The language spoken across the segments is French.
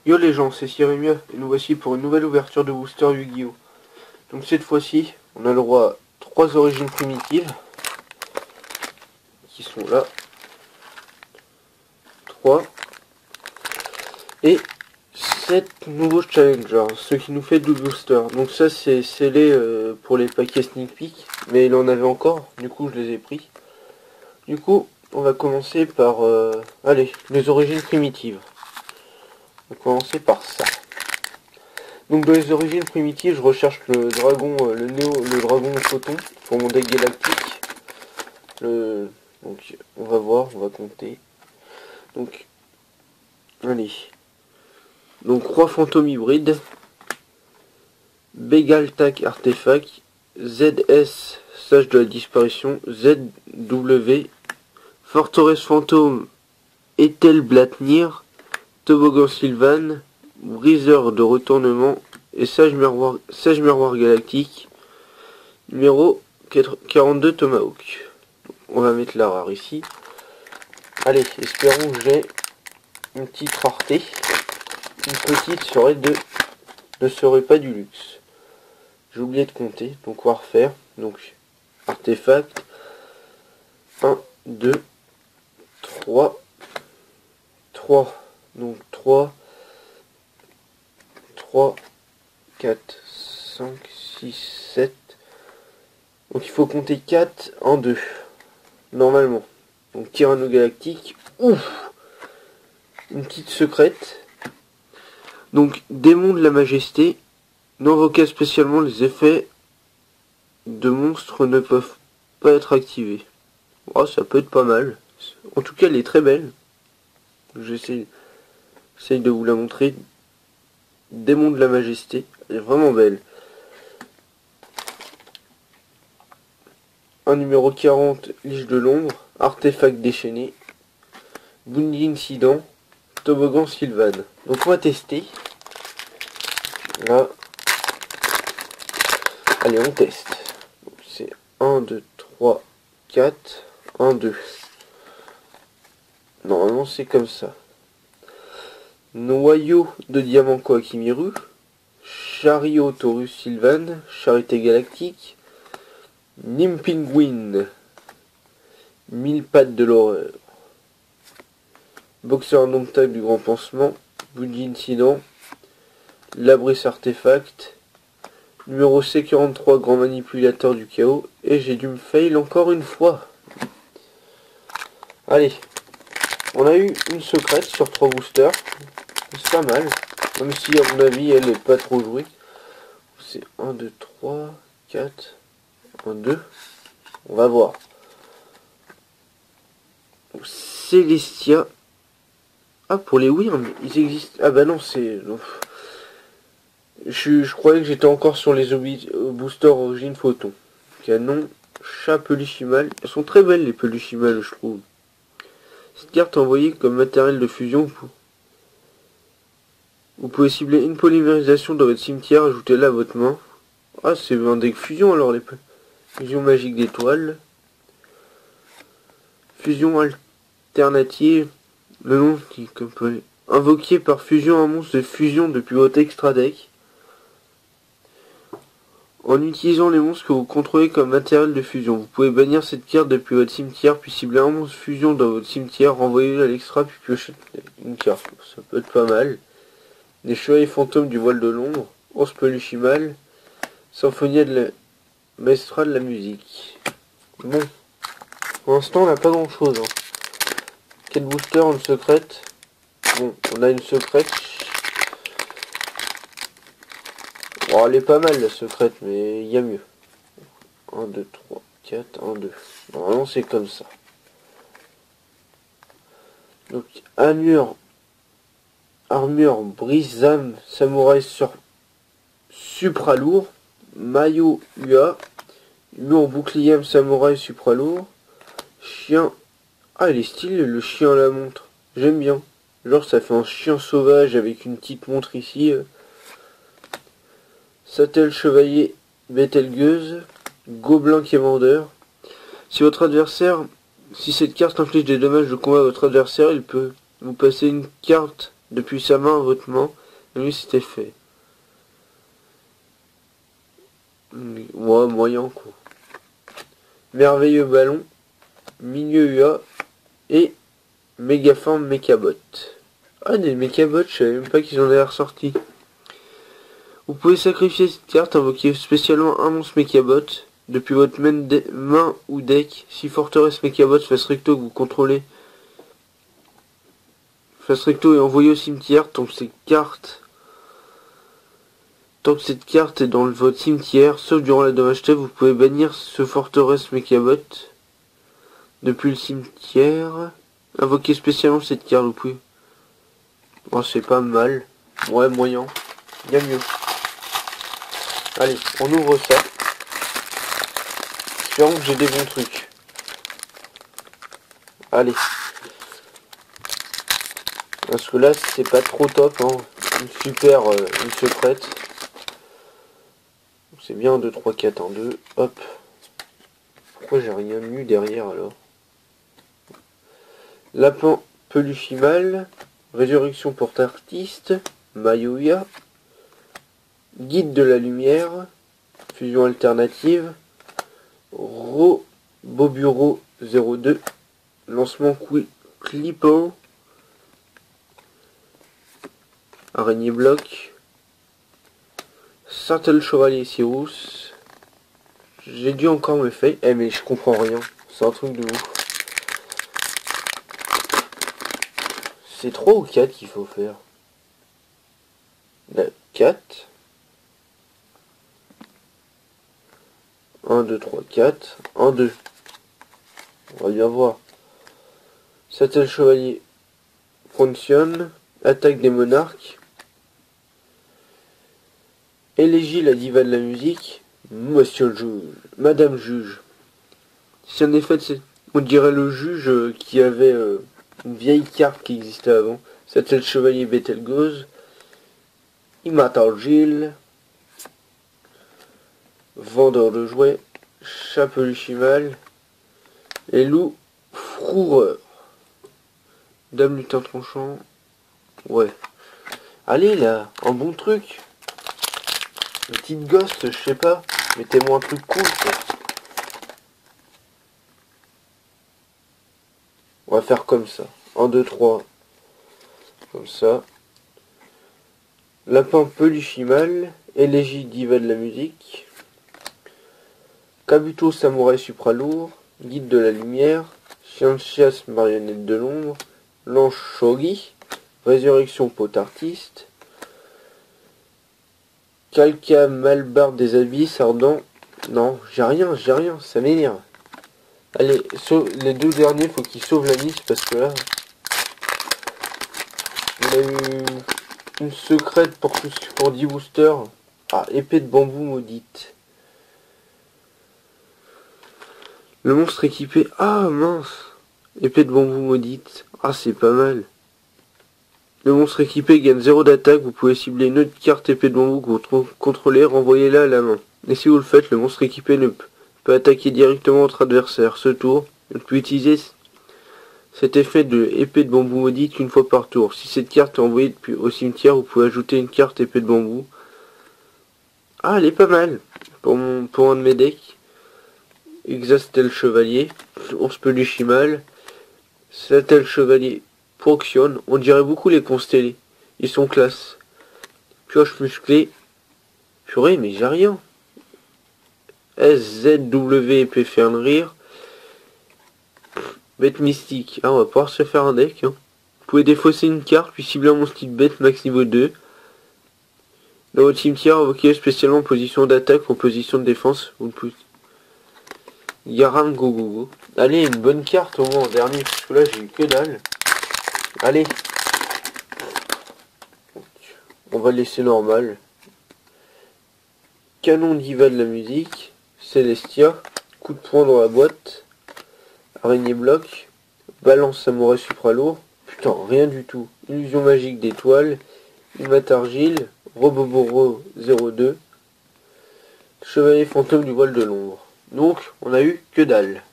Yo les gens, c'est Cyrémia et nous voici pour une nouvelle ouverture de booster Yu-Gi-Oh! Donc cette fois-ci, on a le droit à 3 origines primitives qui sont là, 3 et 7 nouveaux challengers, ce qui nous fait 12 boosters. Donc ça c'est scellé pour les paquets sneak peek, mais il en avait encore, du coup je les ai pris. Du coup, on va commencer par allez, les origines primitives. On va commencer par ça. Donc dans les origines primitives, je recherche le dragon, le dragon photon pour mon deck galactique. Donc on va voir, on va compter. Donc allez. Donc roi fantôme hybride, Begaltac artefact, ZS sage de la disparition, ZW, forteresse fantôme, Ethel Blatnir, toboggan Sylvan, briseur de retournement et sage miroir galactique, numéro 42 Tomahawk. On va mettre la rare ici. Allez, espérons que j'ai une petite rareté. Une petite ne serait pas du luxe. J'ai oublié de compter, donc on va refaire. Donc, artefact. 1, 2, 3. 3. Donc 3, 4, 5, 6, 7. Donc il faut compter 4 en 2. Normalement. Donc Tyranno Galactique. Ouf! Une petite secrète. Donc démon de la majesté. N'invoquez spécialement, les effets de monstres ne peuvent pas être activés. Oh, ça peut être pas mal. En tout cas, elle est très belle. J'essaye de vous la montrer. Démon de la majesté. Elle est vraiment belle. Un numéro 40, Liche de l'ombre. Artefact déchaîné. Bounty incident. Toboggan Sylvan. Donc on va tester. Là. Allez, on teste. C'est 1, 2, 3, 4. 1, 2. Normalement c'est comme ça. Noyau de diamant Koakimiru. Chariot Taurus Sylvan. Charité galactique. Nimpingwin. 1000 pattes de l'horreur. Boxeur indomptable du grand pansement. Bounty incident. Labris artefact. Numéro C43, grand manipulateur du chaos. Et j'ai dû me fail encore une fois. Allez. On a eu une secrète sur 3 boosters. C'est pas mal. Même si à mon avis elle n'est pas trop jouée. C'est 1, 2, 3, 4. 1, 2. On va voir. Célestia. Ah, pour les Wyrms, ils existent. Ah bah non, c'est... Je croyais que j'étais encore sur les boosters origine photon. Canon, chat, peluche Imal. Elles sont très belles les peluches Imal, je trouve. Cette carte envoyée comme matériel de fusion. Vous pouvez cibler une polymérisation dans votre cimetière, ajoutez-la à votre main. Ah, c'est un deck fusion alors, les fusion magique d'étoiles. Fusion alternative. Le nom qui peut invoquer par fusion un monstre de fusion depuis votre extra deck. En utilisant les monstres que vous contrôlez comme matériel de fusion, vous pouvez bannir cette carte depuis votre cimetière, puis cibler un monstre fusion dans votre cimetière, renvoyer-le à l'extra, puis piocher une carte. Ça peut être pas mal. Les chevaliers fantômes du voile de l'ombre, ours peluche Imal, symphonie de la maestra de la musique. Bon, pour l'instant on n'a pas grand chose. Quel booster, une secrète. Bon, on a une secrète. Oh, elle est pas mal la secrète, mais il y a mieux. 1, 2, 3, 4, 1, 2. Normalement c'est comme ça. Donc armure brise-âme samouraï supra lourd. Maillot UA. Lourd bouclier samouraï supra lourd. Chien. Ah, il est stylé le chien à la montre. J'aime bien. Genre ça fait un chien sauvage avec une petite montre ici. Sattel chevalier Betelgeuse, gobelin quémandeur. Si cette carte inflige des dommages de combat à votre adversaire, il peut vous passer une carte depuis sa main à votre main. Lui, c'était fait. Ouais, moyen quoi. Merveilleux ballon, milieu UA et Mégaforme Mechabot. Ah, des Mechabots, je savais même pas qu'ils en avaient ressorti. Vous pouvez sacrifier cette carte, invoquer spécialement un monstre Mechabot depuis votre main ou deck. Si Forteresse Mechabot face recto que vous contrôlez face recto est envoyé au cimetière, tant que cette carte est dans votre cimetière, sauf durant la dommage test, vous pouvez bannir ce Forteresse Mechabot depuis le cimetière. Invoquer spécialement cette carte, vous pouvez. Oh, c'est pas mal. Ouais, moyen. Il y a mieux. Allez, on ouvre ça. Espérons que j'ai des bons trucs. Allez. Parce que là, c'est pas trop top. Hein. Une secrète. C'est bien 2, 3, 4, 1, 2. Hop. Pourquoi j'ai rien mis derrière alors? Lapin Peluchimal. Résurrection porte-artiste. Mayuya. Guide de la lumière. Fusion alternative. Roboburo 02. Lancement Clipper. Araignée bloc. Sartel Chevalier Cyrus. J'ai dû encore me faire. Eh mais je comprends rien. C'est un truc de ouf. C'est 3 ou 4 qu'il faut faire. 4. 1, 2, 3, 4. 1, 2. On va bien voir. Sartel Chevalier fonctionne. Attaque des monarques. Élégie la diva de la musique. Monsieur le juge. Madame juge. Si en effet, on dirait le juge qui avait une vieille carte qui existait avant. C'était le chevalier Betelgeuse. Immortal Gilles. Vendeur de jouets. Chapeluchimal. Et loup Froureur. Dame lutin tranchant. Ouais. Allez là, un bon truc. Une petite ghost, je sais pas. Mettez-moi un truc cool, quoi. On va faire comme ça. 1, 2, 3. Comme ça. Lapin Peluchimal. Élégie diva de la musique. Kabuto Samouraï Supralourd. Guide de la lumière. Chien de chasse marionnette de l'ombre. L'ange Shogi. Résurrection pot artiste. Calca Malbarde des abysses ardent. Non, j'ai rien, ça m'énerve. Allez, les deux derniers, faut qu'ils sauvent la liste parce que là, on a eu une secrète pour 10 boosters. Ah, épée de bambou maudite. Le monstre équipé. Ah mince. Épée de bambou maudite. Ah, c'est pas mal. Le monstre équipé gagne 0 d'attaque. Vous pouvez cibler une autre carte épée de bambou que vous contrôlez, renvoyez-la à la main. Et si vous le faites, le monstre équipé ne peut attaquer directement votre adversaire. Ce tour, il peut utiliser cet effet de épée de bambou maudite une fois par tour. Si cette carte est envoyée au cimetière, vous pouvez ajouter une carte épée de bambou. Ah, elle est pas mal. Pour un de mes decks. Exastel Chevalier. Ours Peluchimal. Satel Chevalier. Proxion. On dirait beaucoup les constellés. Ils sont classe. Pioche musclée. Purée, mais j'ai rien. SZW épée faire le rire. Bête mystique. Ah, on va pouvoir se faire un deck. Hein. Vous pouvez défausser une carte, puis cibler un monstre type bête max niveau 2. Dans votre cimetière, invoquez spécialement en position d'attaque ou en position de défense. Vous pouvez... Yaram Gogogo. Allez, une bonne carte au moins en dernier, parce que là j'ai eu que dalle. Allez. On va laisser normal. Canon diva de la musique. Celestia. Coup de poing dans la boîte. Araignée bloc. Balance samouraï supralourd. Putain, rien du tout. Illusion magique d'étoile. Imatargile. Roboboro 02. Chevalier fantôme du voile de l'ombre. Donc, on a eu que dalle.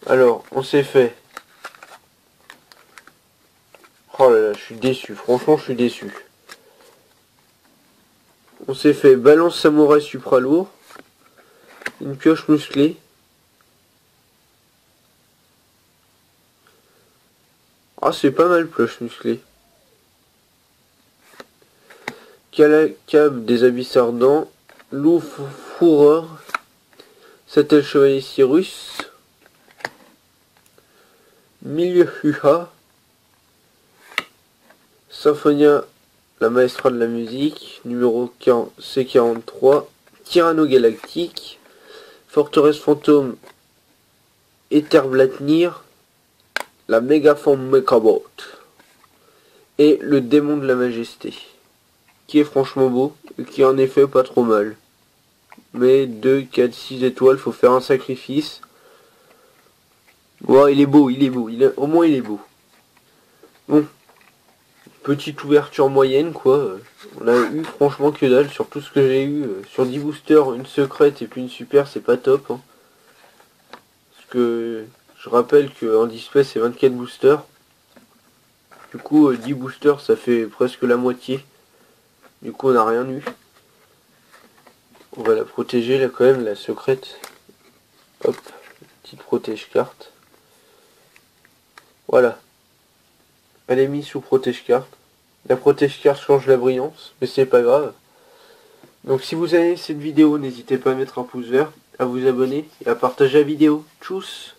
Alors, on s'est fait Oh là là, je suis déçu. Franchement, je suis déçu. On s'est fait balance samouraï supra lourd. Une pioche musclée. Ah, c'est pas mal, pioche musclée. Calacab des abysses ardents. Loup fourreur. Sattel chevalier Cyrus. Milieu Huha. Symphonia, la maestra de la musique. Numéro C43. Tyranno galactique. Forteresse fantôme. Eterblatnir. La mégaforme Mechabot. Et le démon de la majesté. Qui est franchement beau. Et qui est en effet pas trop mal. Mais 2, 4, 6 étoiles, faut faire un sacrifice. Ouais, il est beau, il est beau. Au moins il est beau. Bon. Petite ouverture moyenne, quoi. On a eu franchement que dalle sur tout ce que j'ai eu. Sur 10 boosters, une secrète et puis une super, c'est pas top. Hein. Parce que je rappelle qu'en display c'est 24 boosters. Du coup, 10 boosters, ça fait presque la moitié. Du coup, on n'a rien eu. On va la protéger là quand même, la secrète. Hop, petite protège carte. Voilà. Elle est mise sous protège carte. La protège carte change la brillance, mais c'est pas grave. Donc si vous avez aimé cette vidéo, n'hésitez pas à mettre un pouce vert, à vous abonner et à partager la vidéo. Tchuss!